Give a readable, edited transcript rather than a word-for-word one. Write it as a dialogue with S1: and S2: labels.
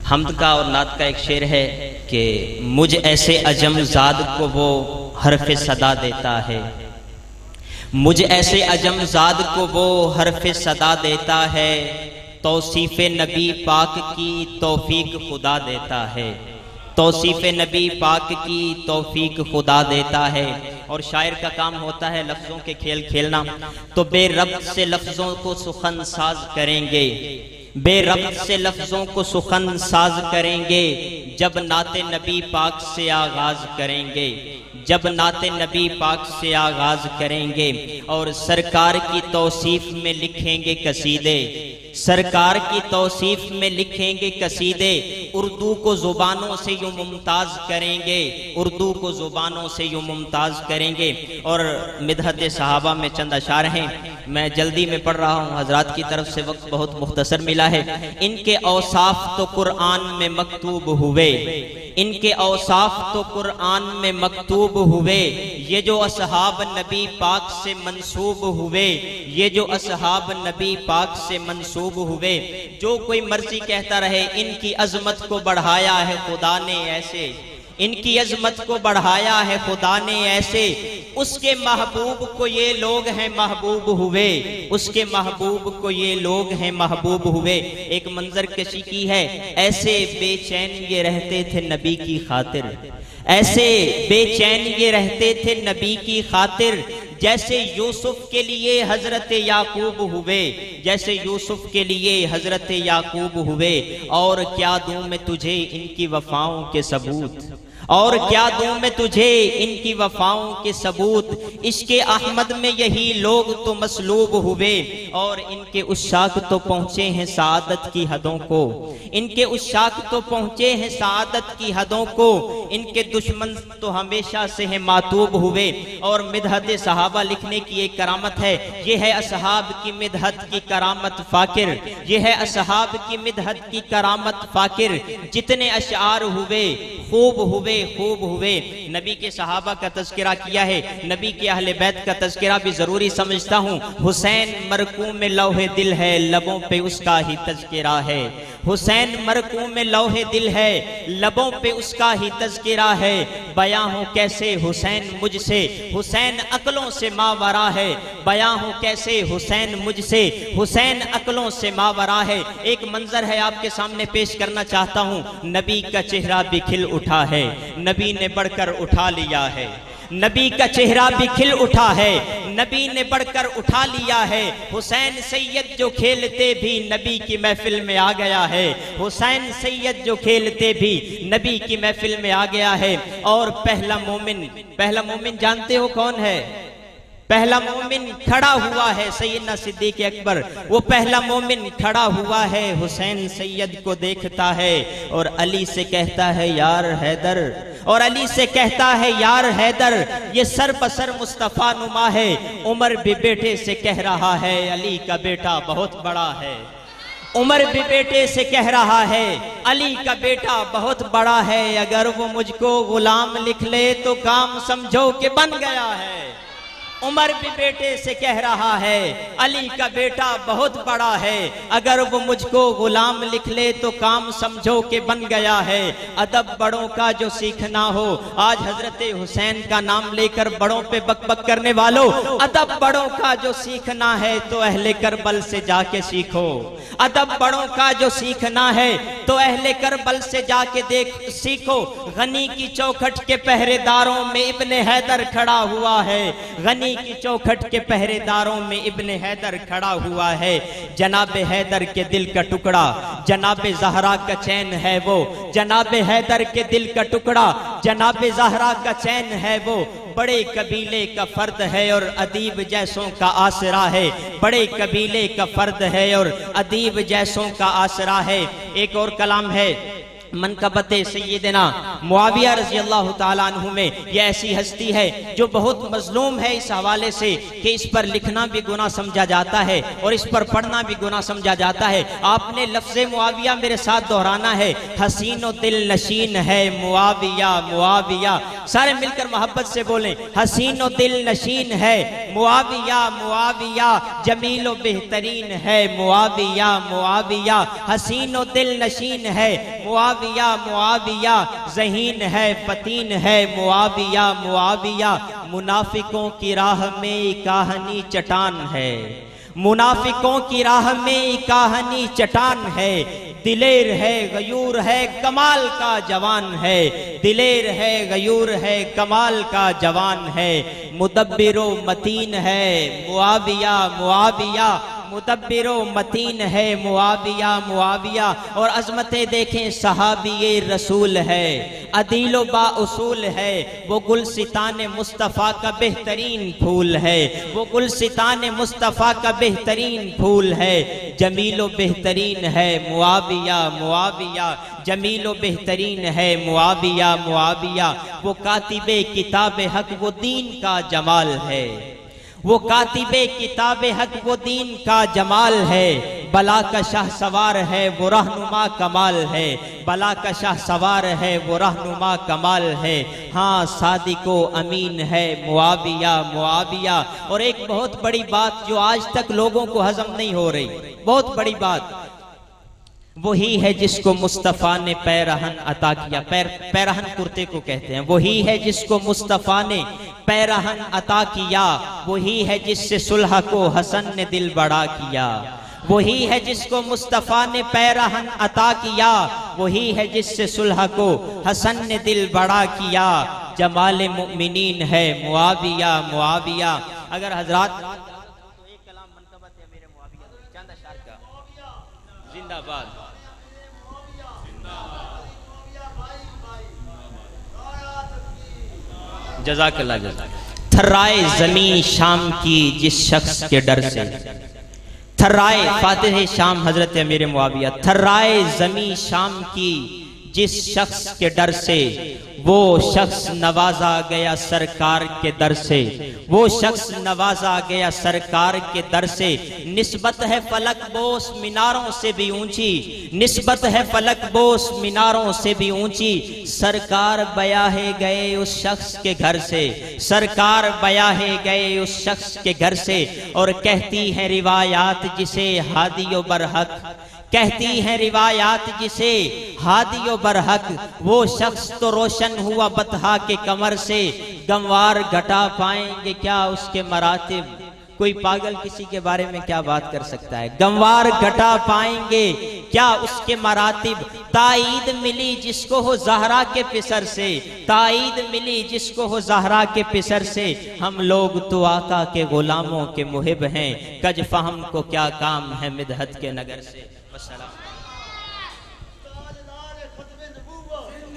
S1: हमद का और नात का एक शेर है कि मुझ ऐसे अजमजाद को वो हरफ सदा देता है, मुझ ऐसे अजमजाद को वो हरफ सदा देता है, तौसीफ़ नबी पाक की तौफीक खुदा देता है, तौसीफ़ नबी पाक की तौफीक खुदा देता है। और शायर का काम होता है लफ्ज़ों के खेल खेलना, तो बेरब्त से लफ्ज़ों को सुखन साज करेंगे, बेरब्त से लफ्ज़ों को सुखन साज करेंगे, जब नाते नबी पाक से आगाज़ करेंगे, जब नाते नबी पाक से आगाज़ करेंगे। और सरकार की तौसीफ़ में लिखेंगे कसीदे, सरकार की तौसीफ़ में लिखेंगे कसीदे, उर्दू को ज़ुबानों से यूँ मुमताज़ करेंगे, उर्दू को ज़ुबानों से यूँ मुमताज़ करेंगे। और मिदहत सहाबा में चंद अशार हैं, मैं जल्दी में पढ़ रहा हूँ, हजरात की तरफ से वक्त बहुत मुख्तसर मिला है। इनके औसाफ तो कुरान में मकतूब हुए, इनके औसाफ तो कुरान में मकतूब हुए, ये जो असहाब नबी पाक से मंसूब हुए, ये जो असहाब नबी पाक से मंसूब हुए। जो कोई मर्जी कहता रहे, इनकी अजमत को बढ़ाया है खुदा ने ऐसे, इनकी अजमत को बढ़ाया है खुदा ने ऐसे, उसके महबूब को ये लोग हैं महबूब हुए, उसके महबूब को ये लोग हैं महबूब हुए। एक मंजर कशी की है, ऐसे बेचैन ये रहते थे नबी की खातिर, ऐसे बेचैन ये रहते थे नबी की खातिर, जैसे यूसुफ के लिए हजरत याकूब हुए, जैसे यूसुफ के लिए हजरत याकूब हुए। और क्या दूं मैं तुझे इनकी वफाओं के सबूत, और क्या दूं मैं तुझे इनकी वफाओं के सबूत, इश्के अहमद में यही लोग तो मसलूब हुए। और इनके उशाक तो पहुंचे हैं सादत की हदों को, इनके उशाक तो पहुंचे हैं सादत की हदों को, इनके दुश्मन तो हमेशा से हैं मातूब हुए। और मिदहत सहाबा लिखने की एक करामत है, ये है असहाब की मिदहत की करामत फाकिर, ये है असहाब की मिदहत की करामत फाकिर, जितने अशार हुए खूब हुए खूब हुए। नबी के सहाबा का तज़किरा किया है, नबी के अहले बैत का तज़किरा भी जरूरी समझता हूँ। हुसैन मरकूम में लौहे दिल है, लबों पे उसका ही तज़किरा है, हुसैन मरकूम में लौहे दिल है, लबों पे उसका ही तज़किरा है। बयां हो कैसे हुसैन मुझसे, हुसैन अक्लों से मावरा है, बयां हो कैसे हुसैन मुझसे, हुसैन अक्लों से मावरा है। एक मंजर है आपके सामने पेश करना चाहता हूँ, नबी का चेहरा भी खिल उठा है, नबी ने बढ़कर उठा लिया है, नबी का चेहरा भी खिल उठा है, नबी ने बढ़कर उठा लिया है। हुसैन सैयद जो खेलते भी नबी की महफिल में आ गया है, हुसैन सैयद जो खेलते भी नबी की महफिल में आ गया है। और पहला मोमिन जानते हो कौन है? पहला मोमिन खड़ा हुआ है सैयदना सिद्दीक़ अकबर, वो पहला मोमिन खड़ा हुआ है, हुसैन सैयद को देखता है और अली से कहता है यार हैदर, और अली से कहता है यार हैदर, ये सर बसर मुस्तफ़ा नुमा है। उमर भी बेटे से कह रहा है अली का बेटा बहुत बड़ा है, उमर भी बेटे से कह रहा है अली का बेटा बहुत बड़ा है। अगर वो मुझको गुलाम लिख ले तो काम समझो कि बन गया है। उमर भी बेटे से कह रहा है अली का बेटा बहुत बड़ा है, अगर वो मुझको गुलाम लिख ले तो काम समझो कि बन गया है। अदब बड़ों का जो सीखना हो, आज हजरत हुसैन का नाम लेकर बड़ों पे बकबक करने वालों, अदब बड़ों का जो सीखना है तो अहले करबल से जाके सीखो, अदब बड़ों का जो सीखना है तो अहले करबल से जाके सीखो। गनी की चौखट के पहरेदारों में इब्ने हैदर खड़ा हुआ है, गनी की चौखट के पहरेदारों में इब्ने हैदर खड़ा हुआ है। जनाबे हैदर के दिल का टुकड़ा, जनाबे ज़हरा का चैन है वो, जनाबे हैदर के दिल का टुकड़ा, जनाबे ज़हरा का चैन है वो। बड़े कबीले का फर्द है और अदीब जैसों का आसरा है, बड़े कबीले का फर्द है और अदीब जैसों का आसरा है। एक और कलाम है, मनकबत सैयदना मुआविया रज़ी अल्लाह ताला अन्हु में यह ऐसी हस्ती है जो बहुत मजलूम है इस हवाले से कि इस पर लिखना भी गुनाह समझा जाता है और इस पर पढ़ना भी गुनाह समझा जाता है। आपने लफ्ज़ मुआविया मेरे साथ दोहराना है, हसीन व दिल नशीन है मुआविया मुआविया। सारे मिलकर मोहब्बत से बोलें, हसीन व दिल नशीन है मुआविया मुआविया, जमील व बेहतरीन है मुआविया मुआविया, हसीन व दिल नशीन है मुआविया मुआविया, ज़हीन है फतीन है मुआविया मुआविया। मुनाफिकों की राह में कहानी चट्टान है, मुनाफिकों की राह में कहानी चट्टान है, दिलेर है गयूर है कमाल का जवान है, दिलेर है गयूर है कमाल का जवान है। मुदब्बिरो मतीन है मुआविया मुआविया, मुदब्बिरो मतीन है मुआविया मुआविया। और अजमतें देखें सहाबी रसूल है, अदीलो बा उसूल है, वो गुलसितान मुस्तफ़ा का बेहतरीन फूल है, वो गुलसितान मुस्तफ़ा का बेहतरीन फूल है। जमीलो बेहतरीन है मुआविया मुआविया, जमीलो बेहतरीन है मुआविया मुआविया। वो कातिबे किताब हक वो दीन का जमाल है, वो कातिबे किताब हक वो दीन का जमाल है। बला का शाह सवार है वो रहनुमा कमाल है, बला का शाह सवार है वो रहनुमा कमाल है। हाँ सादिको अमीन है मुआविया मुआविया। और एक बहुत बड़ी बात जो आज तक लोगों को हजम नहीं हो रही, बहुत बड़ी बात, वही है जिसको मुस्तफ़ा ने पैरहन अता किया। पैरहन कुर्ते को कहते हैं। वही है जिसको मुस्तफ़ा ने पैरहन अता किया, वही है जिससे सुलह को हसन ने दिल बड़ा किया, वही है जिसको मुस्तफ़ा ने पैरहन अता किया, वही है जिससे सुलह को हसन ने दिल बड़ा किया। जमाल मुमिनीन है मुआविया मुआविया। अगर हजरात तो एक कलाम मनकबत है मेरे मुआविया चांदा शार का, जिंदाबाद जज़ाकल्लाह जज़ाक। थर्राए ज़मीं शाम की जिस शख्स के डर से, थर्राए फातिह शाम हजरत अमीर मुआविया, थर्राए ज़मीं शाम की जिस शख्स के डर से, वो शख्स नवाजा गया सरकार के दर से, वो शख्स नवाजा गया सरकार के दर से। निस्बत है फलक बोस मीनारों से भी ऊंची, निस्बत है फलक बोस मीनारों से भी ऊंची। सरकार बयाहे गए उस शख्स के घर से, सरकार बयाहे गए उस शख्स के घर से। और कहती है रिवायात जिसे हादियो बरहक, कहती हैं रिवायात जिसे हादियो बरहक, वो शख्स तो रोशन हुआ बतहा के कमर से। गंवार घटा पाएंगे क्या उसके मरातिब, कोई पागल किसी के बारे में क्या बात कर सकता है। गंवार घटा पाएंगे क्या उसके मरातिब। ताईद मिली जिसको हो ज़हरा के पिसर से, ताईद मिली जिसको हो ज़हरा के पिसर से। हम लोग तो आका के गुलामों के मुहिब हैं, कज फहम को क्या काम है मिदहत के नगर से। वस्सलाम।